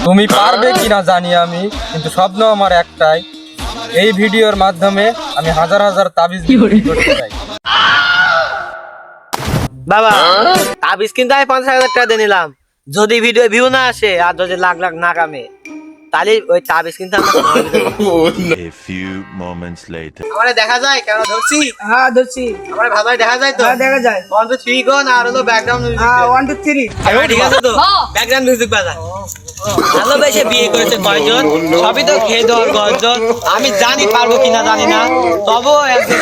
তুমি পারবে কিনা জানি আমি, কিন্তু স্বপ্ন আমার একটাই, এই ভিডিওর মাধ্যমে আমি হাজার হাজার তাবিজ বিক্রি করতে চাই। বাবা তাবিজ কিন্তু আমি 50,000 টাকা দিয়ে নিলাম, যদি ভিডিও ভিউ না আসে আর যদি লাখ লাখ না কামে তাহলে ওই তাবিজ কিন্তু A few moments later. আমার দেখা যায় কেন ধরছি? হ্যাঁ ধরছি। আমার ভালোই দেখা যায় তো? হ্যাঁ দেখা যায়। 1 2 3 কোন আর হলো ব্যাকগ্রাউন্ড মিউজিক। হ্যাঁ 1 2 3। ঠিক আছে তো? ব্যাকগ্রাউন্ড মিউজিক বাজা। ভালোবেসে বিয়ে করেছে কয়জন, সবই তো খেয়ে দেওয়ার গর্জন। আমি জানি পারবো কিনা জানি না, তবুও একজন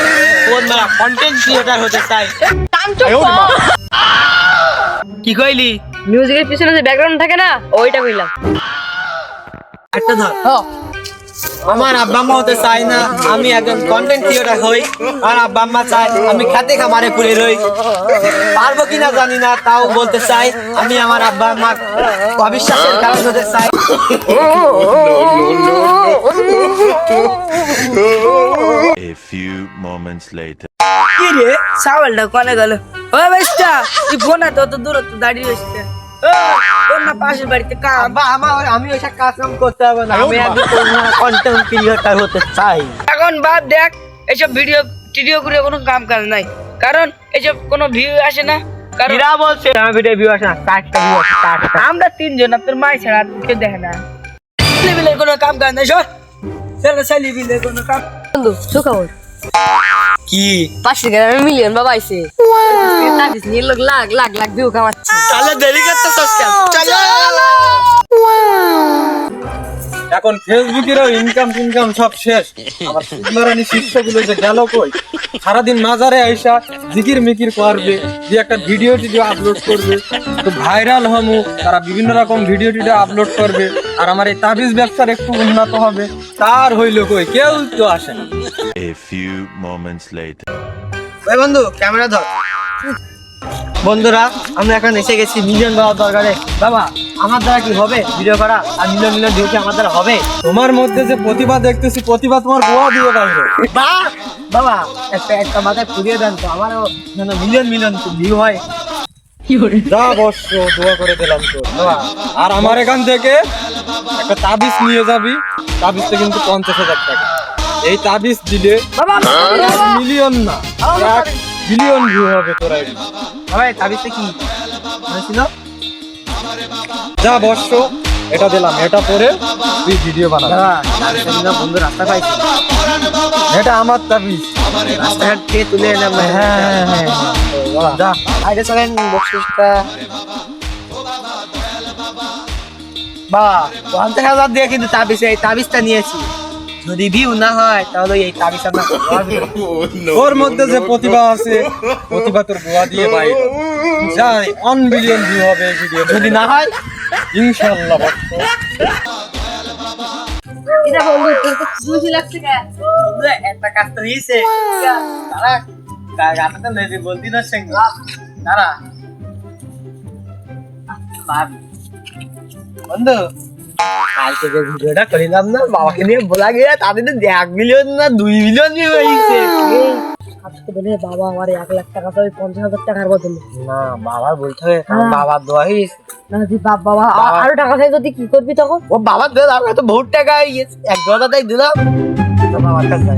কোন মেলা কন্টেন্ট ক্রিয়েটর হতে চাই। কি কইলি? মিউজিকের পিছনে যে ব্যাকগ্রাউন্ড থাকে না, ওইটা কইলাম। একটা ধর। আমার আব্বা আম্মা হতে চাই না আমি একজন কন্টেন্ট ক্রিয়েটর হই, আর আব্বা আম্মা চাই আমি খেতে খামারে পড়ে রই। পারবো কিনা জানি না, তাও বলতে চাই আমি আমার আব্বা আম্মার অবিশ্বাসের কারণ হতে চাই। A few moments later. কি রে সাওয়ালটা কোনে গেল? ওই বাইস্তা তুই ফোন না তো দূর তো দাঁড়িয়ে রইছিস। তোর না পাশের বাড়িতে কাম। আব্বা আমি ওইসব কাজ কাম করতে হবে না, আমি একজন কন্টেন্ট ক্রিয়েটর হতে চাই। এখন বাদ দেখ, এইসব ভিডিও করে কোনো কাম কাজ নাই, কারণ এইসব কোনো ভিউ আসে না। কারণ এরা বলছে আমার ভিডিও ভিউ আসে না, 4টা ভিউ আসে 4টা। আমরা তিনজন, আপনার মাই ছাড়া আর কেউ দেখে না। ছেলেবিলের কোনো কাম কাজ নাই, সর ছেলেবিলের কোনো কাম। বন্ধু সুখবর, কি? পাশের গ্রামে মিলিয়ন বাবা আইছে। তাবিজ নিয়ে লোক লাখ লাখ লাখ ভিউ কামাচ্ছে। তাহলে দেরি করতেছস কেন? চলো। এখন ফেসবুকেরও ইনকাম সব শেষ, আমার সুন্দরানি শিষ্যগুলো যে গেল কই? সারাদিন মাজারে আইসা জিকির মিকির করবে, যে একটা ভিডিও আপলোড করবে, তো ভাইরাল হমু, তারা বিভিন্ন রকম ভিডিও আপলোড করবে, আর আমার এই তাবিজ ব্যবসার একটু উন্নত হবে, তার হইল কই? কেউ তো আসে না। A few moments later. ওই বন্ধু ক্যামেরা ধর। বন্ধুরা আমরা এখন এসে গেছি মিলিয়ন বাবার দরকারে। বাবা আমার দ্বারা কি হবে ভিডিও করা, আর মিলিয়ন মিলিয়ন ভিউ কি আমার দ্বারা হবে? তোমার মধ্যে যে প্রতিভা দেখতেছি, প্রতিভা তোমার গোয়া দিয়ে বাইরে। বাবা একটা মাথায় ফুরিয়ে দেন তো, আমারও যেন মিলিয়ন মিলিয়ন ভিউ হয়। যা বর্ষ দোয়া করে দিলাম তো বাবা। আর আমার এখান থেকে একটা তাবিজ নিয়ে যাবি, তাবিজটা কিন্তু 50,000 টাকা। এই তাবিজ দিলে মিলিয়ন না 1 বিলিয়ন ভিউ হবে তোরা। ভাই তাবিজটা কি হয়েছিল? যা বর্ষ এটা দিলাম, এটা পরে তুই ভিডিও বানাবি। বন্ধু রাস্তা পাইছি, এটা আমার তাবিজ। রাস্তাঘাট থেকে তুলে এলাম। হ্যাঁ যা আগে চলেন বক্সিসটা। বা 50,000 দিয়ে কিন্তু এই তাবিজটা নিয়েছি, যদি ভিউ না হয় তাহলে এই তাবিজ আমরা তোর মধ্যে যে প্রতিভা আছে, প্রতিভা তোর গোয়া দিয়ে বাইরে। যাই 1 বিলিয়ন ভিউ হবে এই ভিডিও, যদি না হয় ইনশাআল্লাহ বর্ষ। এটা বন্ধু তোর তো খুশি লাগছে কে? বন্ধু একটা কাজ তো হয়েছে। তারা গাটাতে লেগে বলতি না সঙ্গে তারা বন্ধু কালকে যে ভিডিওটা করিলাম না বাবাকে নিয়ে বলা গিয়ে, তাদের তো 1 মিলিয়ন না 2 মিলিয়ন ভিউ হয়েছে। আজকে বলে বাবা আমার 1 লাখ টাকা তো 50,000 টাকার বদলে। না বাবার বলতে হবে, কারণ বাবার দোয়া হয়েছে। না যদি বাবা আরো টাকা চাই যদি কি করবি তখন? ও বাবার দোয়া, আমি তো বহুত টাকা 1 টাকাই দিলাম, তো বাবার কাছে